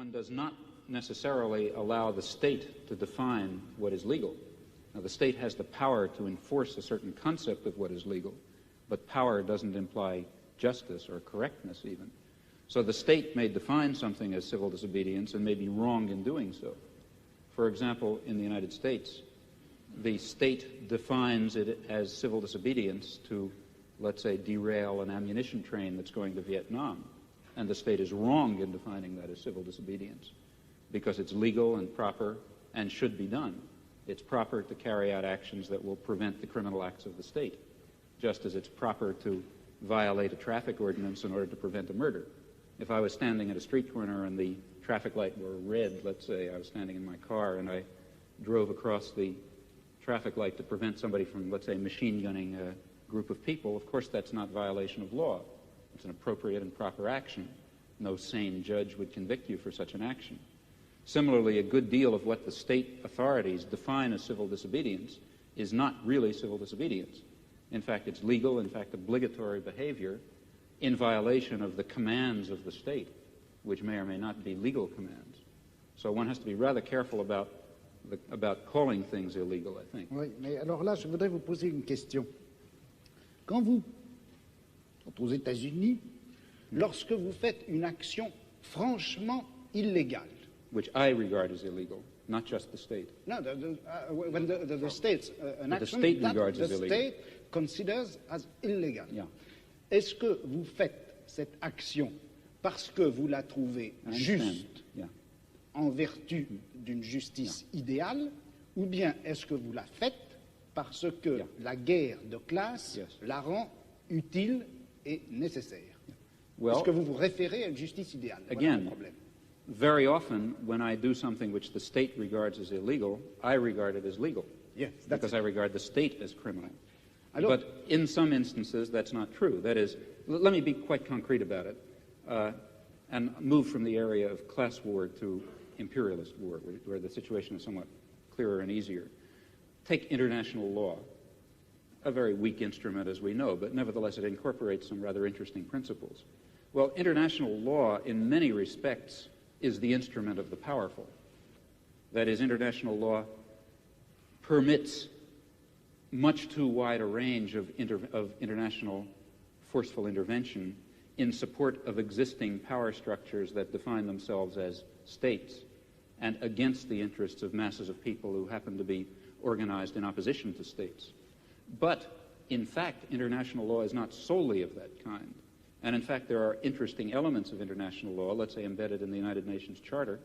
one does not necessarily allow the state to define what is legal. Now, the state has the power to enforce a certain concept of what is legal, but power doesn't imply justice or correctness even. So the state may define something as civil disobedience and may be wrong in doing so. For example, in the United States, the state defines it as civil disobedience to, let's say, derail an ammunition train that's going to Vietnam. And the state is wrong in defining that as civil disobedience because it's legal and proper and should be done. It's proper to carry out actions that will prevent the criminal acts of the state, just as it's proper to violate a traffic ordinance in order to prevent a murder. If I was standing at a street corner and the traffic light were red, let's say I was standing in my car and I drove across the traffic light to prevent somebody from, let's say, machine gunning a group of people, of course that's not violation of law. It's an appropriate and proper action. No sane judge would convict you for such an action. Similarly, a good deal of what the state authorities define as civil disobedience is not really civil disobedience. In fact, it's legal, in fact, obligatory behavior in violation of the commands of the state, which may or may not be legal commands. So one has to be rather careful about calling things illegal, I think. Oui, mais alors là, je voudrais vous poser une question. Aux États-Unis, lorsque vous faites une action franchement illégale, which I regard as illegal, not just the state. No, when the state's an action the state that regards the as illegal. state considers as illegal. Yeah. Est-ce que vous faites cette action parce que vous la trouvez juste en vertu d'une justice idéale, ou bien est-ce que vous la faites parce que la guerre de classe la rend utile et nécessaire? Well, est-ce que vous vous référez à une justice idéale? Again, voilà le problème. Very often, when I do something which the state regards as illegal, I regard it as legal. Yes, because I regard the state as criminal. Alors, but in some instances, that's not true. That is, let me be quite concrete about it and move from the area of class war to imperialist war, where the situation is somewhat clearer and easier. Take international law, a very weak instrument as we know, but nevertheless it incorporates some rather interesting principles. Well, international law in many respects is the instrument of the powerful. That is, international law permits much too wide a range of international forceful intervention in support of existing power structures that define themselves as states and against the interests of masses of people who happen to be organized in opposition to states. But, in fact, international law is not solely of that kind. And, in fact, there are interesting elements of international law, let's say embedded in the United Nations Charter,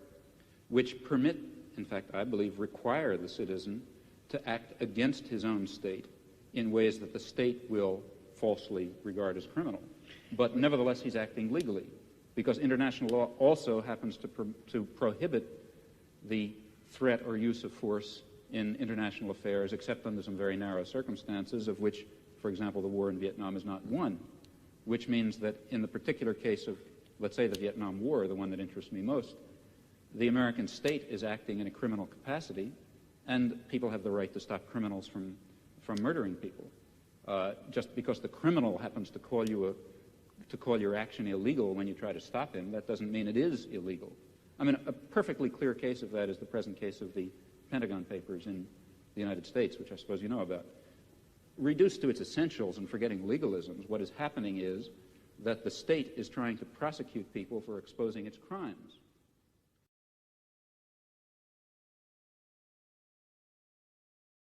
which permit, in fact, I believe, require the citizen to act against his own state in ways that the state will falsely regard as criminal. But nevertheless, he's acting legally, because international law also happens to prohibit the threat or use of force in international affairs, except under some very narrow circumstances, of which, for example, the war in Vietnam is not one, which means that in the particular case of, let's say, the Vietnam War, the one that interests me most, the American state is acting in a criminal capacity, and people have the right to stop criminals from murdering people. Just because the criminal happens to call your action illegal when you try to stop him, that doesn't mean it is illegal. I mean, a perfectly clear case of that is the present case of the Pentagon Papers in the United States, which I suppose you know about. Reduced to its essentials and forgetting legalisms, what is happening is that the state is trying to prosecute people for exposing its crimes.